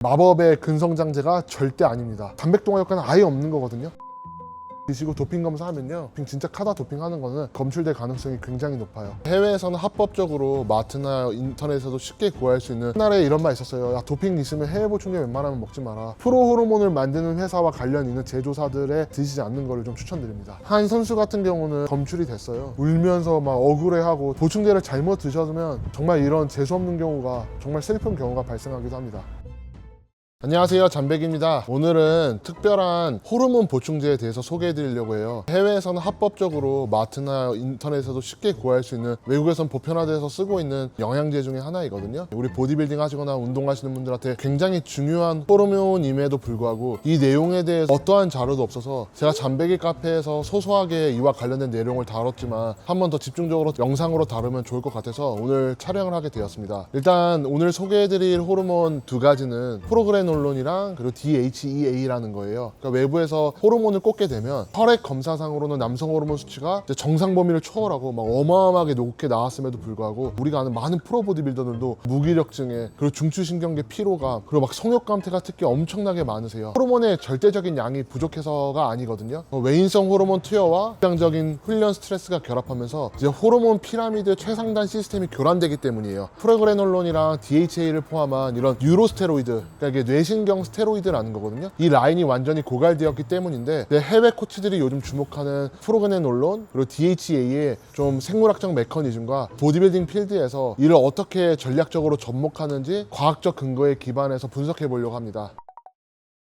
마법의 근성장제가 절대 아닙니다. 단백동화 효과는 아예 없는 거거든요. 드시고 도핑 검사하면요, 도핑 진짜 카다 도핑하는 거는 검출될 가능성이 굉장히 높아요. 해외에서는 합법적으로 마트나 인터넷에서도 쉽게 구할 수 있는, 옛날에 이런 말 있었어요. 야, 도핑 있으면 해외 보충제 웬만하면 먹지 마라. 프로호르몬을 만드는 회사와 관련 있는 제조사들에 드시지 않는 거를 좀 추천드립니다. 한 선수 같은 경우는 검출이 됐어요. 울면서 막 억울해하고, 보충제를 잘못 드셔면 정말 이런 재수없는 경우가, 정말 슬픈 경우가 발생하기도 합니다. 안녕하세요, 잠백입니다. 오늘은 특별한 호르몬 보충제에 대해서 소개해 드리려고 해요. 해외에서는 합법적으로 마트나 인터넷에서도 쉽게 구할 수 있는, 외국에선 보편화돼서 쓰고 있는 영양제 중에 하나이거든요. 우리 보디빌딩 하시거나 운동하시는 분들한테 굉장히 중요한 호르몬임에도 불구하고 이 내용에 대해서 어떠한 자료도 없어서 제가 잠백이 카페에서 소소하게 이와 관련된 내용을 다뤘지만 한 번 더 집중적으로 영상으로 다루면 좋을 것 같아서 오늘 촬영을 하게 되었습니다. 일단 오늘 소개해 드릴 호르몬 두 가지는 프로그레놀론이랑 그리고 DHEA라는 거예요. 그러니까 외부에서 호르몬을 꽂게 되면 혈액 검사상으로는 남성 호르몬 수치가 정상 범위를 초월하고 막 어마어마하게 높게 나왔음에도 불구하고 우리가 아는 많은 프로 보디빌더들도 무기력증에, 그리고 중추신경계 피로감, 그리고 막 성욕감퇴가 특히 엄청나게 많으세요. 호르몬의 절대적인 양이 부족해서가 아니거든요. 외인성 호르몬 투여와 일상적인 훈련 스트레스가 결합하면서 이제 호르몬 피라미드 최상단 시스템이 교란되기 때문이에요. 프로그레놀론이랑 DHA를 포함한 이런 뉴로스테로이드, 그러니까 이게 뇌신경 스테로이드라는 거거든요. 이 라인이 완전히 고갈되었기 때문인데, 해외 코치들이 요즘 주목하는 프로그레놀론 그리고 DHA의 좀 생물학적 메커니즘과 보디빌딩 필드에서 이를 어떻게 전략적으로 접목하는지 과학적 근거에 기반해서 분석해 보려고 합니다.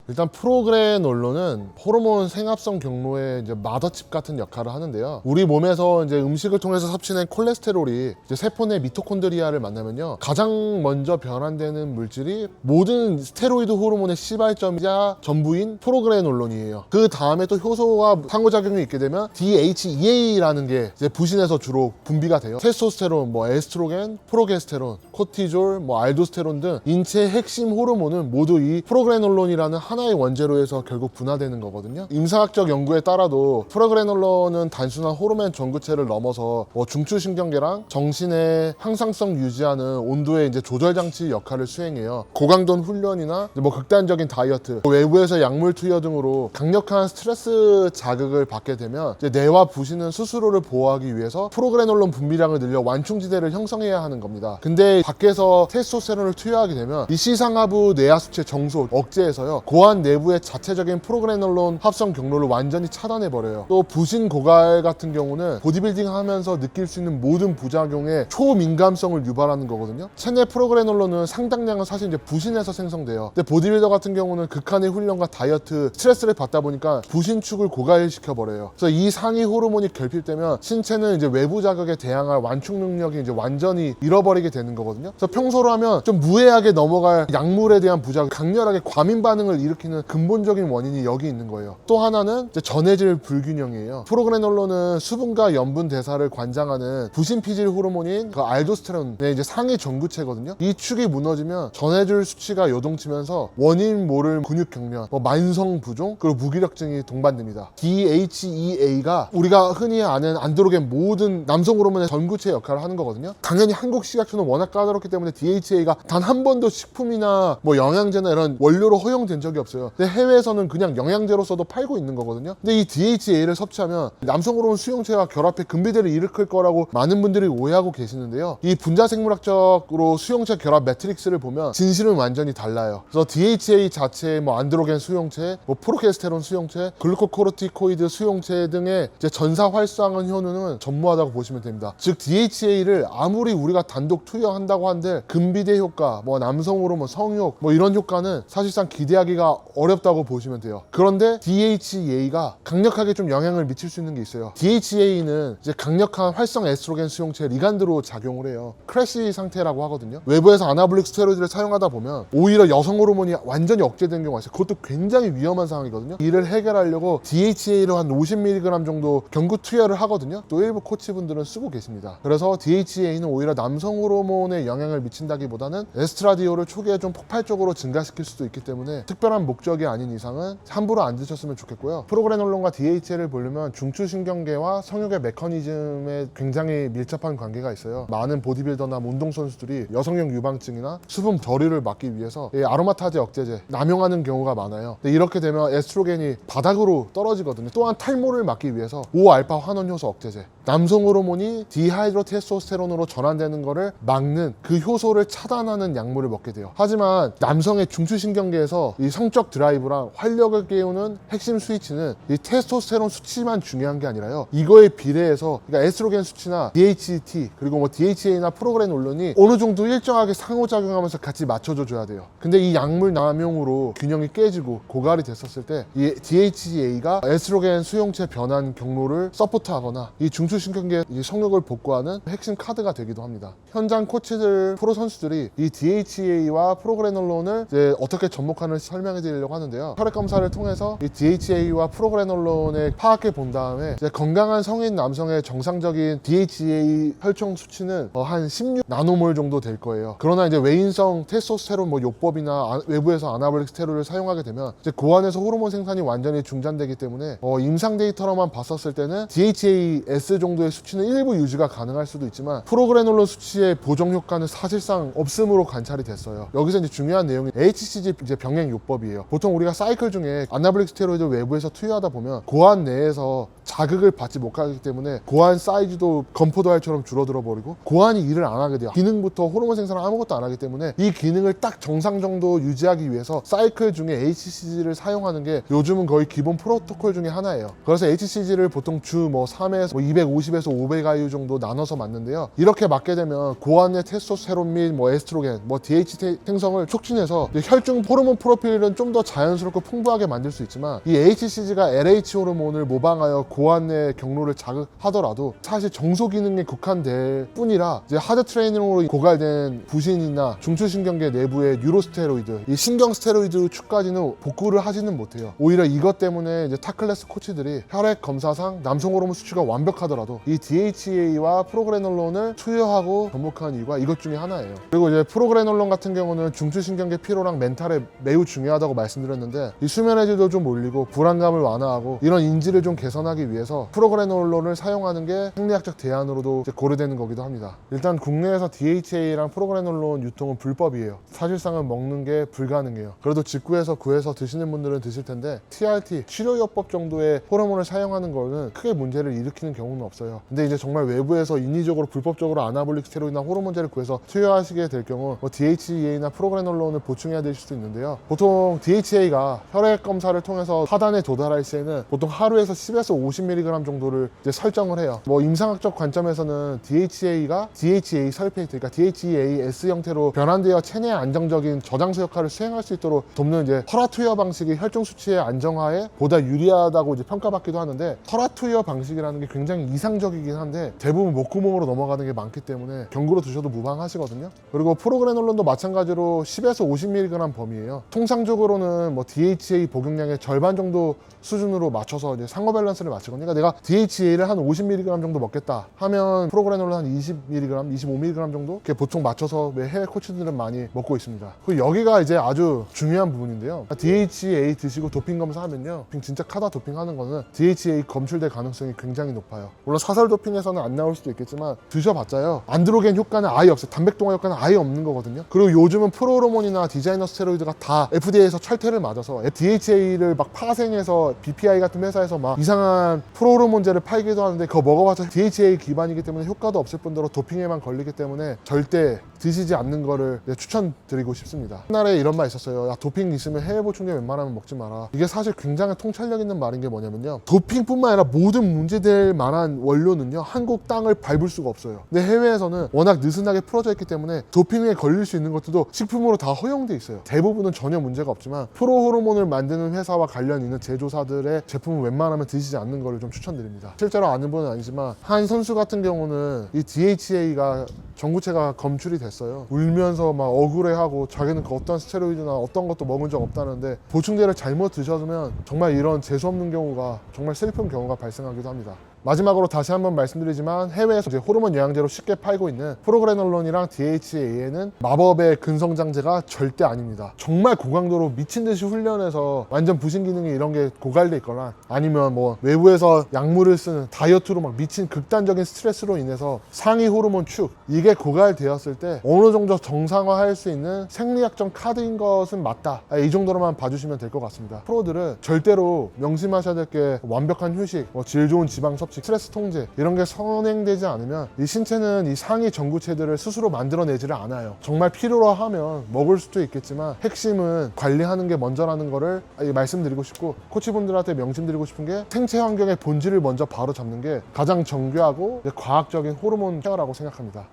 일단 프로그레놀론은 호르몬 생합성 경로의 이제 마더칩 같은 역할을 하는데요. 우리 몸에서 이제 음식을 통해서 섭취된 콜레스테롤이 이제 세포 내 미토콘드리아를 만나면요, 가장 먼저 변환되는 물질이 모든 스테로이드 호르몬의 시발점이자 전부인 프로그레놀론이에요. 그 다음에 또 효소와 상호작용이 있게 되면 DHEA라는 게 이제 부신에서 주로 분비가 돼요. 테스토스테론, 뭐 에스트로겐, 프로게스테론, 코티졸, 뭐 알도스테론 등 인체의 핵심 호르몬은 모두 이 프로그레놀론이라는 하나의 원재료에서 결국 분화되는 거거든요. 임상학적 연구에 따라도 프로그레놀론은 단순한 호르몬 전구체를 넘어서 뭐 중추신경계랑 정신의 항상성 유지하는 온도의 이제 조절 장치 역할을 수행해요. 고강도 훈련이나 뭐 극단적인 다이어트, 외부에서 약물 투여 등으로 강력한 스트레스 자극을 받게 되면 이제 뇌와 부신은 스스로를 보호하기 위해서 프로그레놀론 분비량을 늘려 완충지대를 형성해야 하는 겁니다. 근데 밖에서 테스토스테론을 투여하게 되면 이 시상하부 뇌하수체 정소 억제에서요, 고환 내부의 자체적인 프로그레놀론 합성 경로를 완전히 차단해버려요. 또 부신 고갈 같은 경우는 보디빌딩 하면서 느낄 수 있는 모든 부작용에 초민감성을 유발하는 거거든요. 체내 프로그레놀론은 상당량은 사실 이제 부신에서 생성돼요. 근데 보디빌더 같은 경우는 극한의 훈련과 다이어트, 스트레스를 받다 보니까 부신축을 고갈시켜버려요. 그래서 이 상위 호르몬이 결핍되면 신체는 이제 외부 자극에 대항할 완충 능력이 이제 완전히 잃어버리게 되는 거거든요. 그래서 평소로 하면 좀 무해하게 넘어갈 약물에 대한 부작용, 강렬하게 과민 반응을 일으키는 근본적인 원인이 여기 있는 거예요. 또 하나는 이제 전해질 불균형이에요. 프로그레놀론은 수분과 염분 대사를 관장하는 부신피질 호르몬인 그 알도스테론의 이제 상위 전구체거든요. 이 축이 무너지면 전해질 수치가 요동치면서 원인 모를 근육 경련, 뭐 만성 부종, 그리고 무기력증이 동반됩니다. DHEA가 우리가 흔히 아는 안드로겐 모든 남성 호르몬의 전구체 역할을 하는 거거든요. 당연히 한국 식약처는 워낙 까다롭기 때문에 DHA가 단 한 번도 식품이나 뭐 영양제나 이런 원료로 허용된 적이 없어요. 근데 해외에서는 그냥 영양제로서도 팔고 있는 거거든요. 근데 이 DHA를 섭취하면 남성 호르몬 수용체와 결합해 금비대를 일으킬 거라고 많은 분들이 오해하고 계시는데요. 이 분자생물학적으로 수용체 결합 매트릭스를 보면 진실은 완전히 달라요. 그래서 DHA 자체, 뭐 안드로겐 수용체, 뭐 프로게스테론 수용체, 글루코코르티코이드 수용체 등의 이제 전사 활성화하는 효능은 전무하다고 보시면 됩니다. 즉 DHA를 아무리 우리가 단독 투여한다고 한들 금비대 효과, 뭐 남성 호르몬, 성욕, 뭐 이런 효과는 사실상 기대하기가 어렵다고 보시면 돼요. 그런데 DHEA가 강력하게 좀 영향을 미칠 수 있는 게 있어요. DHEA는 이제 강력한 활성 에스트로겐 수용체 리간드로 작용을 해요. 크래시 상태라고 하거든요. 외부에서 아나볼릭 스테로이드를 사용하다 보면 오히려 여성 호르몬이 완전히 억제되는 경우가 있어요. 그것도 굉장히 위험한 상황이거든요. 이를 해결하려고 DHA로 한 50mg 정도 경구 투여를 하거든요. 또 일부 코치분들은 쓰고 계십니다. 그래서 DHA는 오히려 남성 호르몬에 영향을 미친다기보다는 에스트라디올을 초기에 좀 폭발적으로 증가시킬 수도 있기 때문에 특별한 특별한 목적이 아닌 이상은 함부로 안 드셨으면 좋겠고요. 프로그레놀론과 DHA를 보려면 중추신경계와 성욕의 메커니즘에 굉장히 밀접한 관계가 있어요. 많은 보디빌더나 운동선수들이 여성용 유방증이나 수분 저리를 막기 위해서 이 아로마타제 억제제 남용하는 경우가 많아요. 근데 이렇게 되면 에스트로겐이 바닥으로 떨어지거든요. 또한 탈모를 막기 위해서 5알파 환원 효소 억제제, 남성 호르몬이 디하이드로테스토스테론으로 전환되는 것을 막는 그 효소를 차단하는 약물을 먹게 돼요. 하지만 남성의 중추신경계에서 이 성적 드라이브랑 활력을 깨우는 핵심 스위치는 이 테스토스테론 수치만 중요한 게 아니라요, 이거에 비례해서 그러니까 에스트로겐 수치나 DHT 그리고 뭐 DHA나 프로그레놀론이 어느 정도 일정하게 상호작용하면서 같이 맞춰줘 줘야 돼요. 근데 이 약물 남용으로 균형이 깨지고 고갈이 됐었을 때 이 DHA가 에스트로겐 수용체 변환 경로를 서포트하거나 이 중추신경계 성욕을 복구하는 핵심 카드가 되기도 합니다. 현장 코치들, 프로 선수들이 이 DHA와 프로그레놀론을 이제 어떻게 접목하는지 설명해 드리려고 하는데요. 혈액 검사를 통해서 이 DHA와 프로그레놀론을 파악해 본 다음에 이제 건강한 성인 남성의 정상적인 DHA 혈청 수치는 한 16 나노몰 정도 될 거예요. 그러나 이제 외인성 테스토스테론 요법이나 외부에서 아나볼릭 스테로이드를 사용하게 되면 이제 고안에서 호르몬 생산이 완전히 중단되기 때문에 임상 데이터로만 봤었을 때는 DHAS 정도의 수치는 일부 유지가 가능할 수도 있지만 프로그레놀론 수치의 보정 효과는 사실상 없음으로 관찰이 됐어요. 여기서 이제 중요한 내용이 HCG 이제 병행 요법이에요. 보통 우리가 사이클 중에 아나볼릭 스테로이드 외부에서 투여하다 보면 고안 내에서 자극을 받지 못하기 때문에 고안 사이즈도 건포도알처럼 줄어들어 버리고 고안이 일을 안 하게 돼요. 기능부터 호르몬 생산을 아무것도 안 하기 때문에 이 기능을 딱 정상 정도 유지하기 위해서 사이클 중에 HCG를 사용하는 게 요즘은 거의 기본 프로토콜 중에 하나예요. 그래서 HCG를 보통 주 3에서 250에서 500IU 정도 나눠서 맞는데요. 이렇게 맞게 되면 고안의 테스토스테론 및 에스트로겐, DHT 생성을 촉진해서 혈중 호르몬 프로필은 좀 더 자연스럽고 풍부하게 만들 수 있지만 이 HCG가 LH 호르몬을 모방하여 고안 내 경로를 자극하더라도 사실 정소 기능에 국한될 뿐이라 이제 하드 트레이닝으로 고갈된 부신이나 중추신경계 내부의 뉴로스테로이드, 이 신경 스테로이드 축까지는 복구를 하지는 못해요. 오히려 이것 때문에 이제 타클래스 코치들이 혈액 검사상 남성 호르몬 수치가 완벽하더라도 이 DHA와 프로그레놀론을 투여하고 접목한 이유가 이것 중에 하나예요. 그리고 이제 프로그레놀론 같은 경우는 중추신경계 피로랑 멘탈에 매우 중요하다고 말씀드렸는데 이 수면의 질도 좀 올리고 불안감을 완화하고 이런 인지를 좀 개선하기 위해서 프로그레놀론을 사용하는 게 생리학적 대안으로도 이제 고려되는 거기도 합니다. 일단 국내에서 DHA랑 프로그레놀론 유통은 불법이에요. 사실상은 먹는 게 불가능해요. 그래도 직구해서 구해서 드시는 분들은 드실 텐데 TRT, 치료요법 정도의 호르몬을 사용하는 거는 크게 문제를 일으키는 경우는 없어요. 근데 이제 정말 외부에서 인위적으로 불법적으로 아나볼릭 스테로이드나 호르몬제를 구해서 투여하시게 될 경우 DHA나 프로그레놀론을 보충해야 될 수도 있는데요. 보통 DHA가 혈액 검사를 통해서 하단에 도달할 시에는 보통 하루에서 10에서 50mg 정도를 이제 설정을 해요. 임상학적 관점에서는 DHA가 DHA 설페이트, 그러니까 DHAS 형태로 변환되어 체내에 안정적인 저장소 역할을 수행할 수 있도록 돕는 이제 혈압 투여 방식이 혈중 수치의 안정화에 보다 유리하다고 이제 평가받기도 하는데, 혈압 투여 방식이라는 게 굉장히 이상적이긴 한데 대부분 목구멍으로 넘어가는 게 많기 때문에 경구로 드셔도 무방하시거든요. 그리고 프로그레놀론도 마찬가지로 10에서 50mg 범위예요. 통상적으로는 DHA 복용량의 절반 정도 수준으로 맞춰서 이제 상호 밸런스를 맞추거든요. 그러니까 내가 DHA를 한 50mg 정도 먹겠다 하면 프로그레놀론 한 20mg, 25mg 정도 이렇게 보통 맞춰서 해외 코치들은 많이 먹고 있습니다. 그리고 여기가 이제 아주 중요한 부분인데요. DHA 드시고 도핑 검사하면요, 진짜 카다 도핑하는 거는 DHA 검출될 가능성이 굉장히 높아요. 물론 사설 도핑에서는 안 나올 수도 있겠지만 드셔봤자요, 안드로겐 효과는 아예 없어요. 단백동화 효과는 아예 없는 거거든요. 그리고 요즘은 프로호르몬이나 디자이너 스테로이드가 다 FDA에서 철퇴를 맞아서 DHA를 막 파생해서 BPI 같은 회사에서 막 이상한 프로호르몬제를 팔기도 하는데 그거 먹어봐서 DHA 기반이기 때문에 효과도 없을 뿐더러 도핑에만 걸리기 때문에 절대 드시지 않는 거를 추천드리고 싶습니다. 옛날에 이런 말 있었어요. 야, 도핑 있으면 해외 보충제 웬만하면 먹지 마라. 이게 사실 굉장히 통찰력 있는 말인 게 뭐냐면요, 도핑뿐만 아니라 모든 문제될 만한 원료는요 한국 땅을 밟을 수가 없어요. 근데 해외에서는 워낙 느슨하게 풀어져 있기 때문에 도핑에 걸릴 수 있는 것들도 식품으로 다 허용돼 있어요. 대부분은 전혀 문제가 없지만 프로호르몬을 만드는 회사와 관련 있는 제조사들의 제품은 웬만하면 드시지 않는 거를 좀 추천드립니다. 실제로 아는 분은 아니지만 한 선수 같은 경우는 이 DHA가 전구체가 검출이 됐어요. 울면서 막 억울해하고 자기는 그 어떤 스테로이드나 어떤 것도 먹은 적 없다는데 보충제를 잘못 드셔면 정말 이런 재수없는 경우가, 정말 슬픈 경우가 발생하기도 합니다. 마지막으로 다시 한번 말씀드리지만 해외에서 이제 호르몬 영양제로 쉽게 팔고 있는 프로그레놀론이랑 DHA에는 마법의 근성장제가 절대 아닙니다. 정말 고강도로 미친 듯이 훈련해서 완전 부신 기능이 이런 게 고갈돼 있거나 아니면 뭐 외부에서 약물을 쓰는 다이어트로 막 미친 극단적인 스트레스로 인해서 상위 호르몬 축 이게 고갈되었을 때 어느 정도 정상화할 수 있는 생리학적 카드인 것은 맞다. 이 정도로만 봐주시면 될 것 같습니다. 프로들은 절대로 명심하셔야 될 게 완벽한 휴식, 질 좋은 지방 섭취, 스트레스 통제 이런 게 선행되지 않으면 이 신체는 이 상위 전구체들을 스스로 만들어내지를 않아요. 정말 필요로 하면 먹을 수도 있겠지만 핵심은 관리하는 게 먼저라는 거를 말씀드리고 싶고, 코치분들한테 명심드리고 싶은 게 생체 환경의 본질을 먼저 바로 잡는 게 가장 정교하고 과학적인 호르몬 케어라고 생각합니다.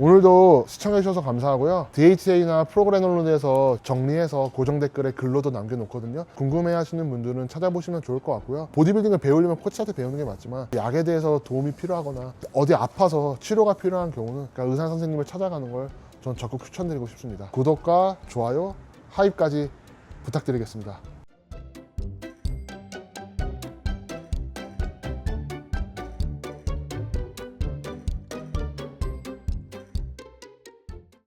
오늘도 시청해주셔서 감사하고요. DHA나 프로그레놀론에서 정리해서 고정 댓글에 글로도 남겨놓거든요. 궁금해하시는 분들은 찾아보시면 좋을 것 같고요. 보디빌딩을 배우려면 코치한테 배우는 게 맞지만 약에 대해서 도움이 필요하거나 어디 아파서 치료가 필요한 경우는 그러니까 의사 선생님을 찾아가는 걸 전 적극 추천드리고 싶습니다. 구독과 좋아요, 하입까지 부탁드리겠습니다.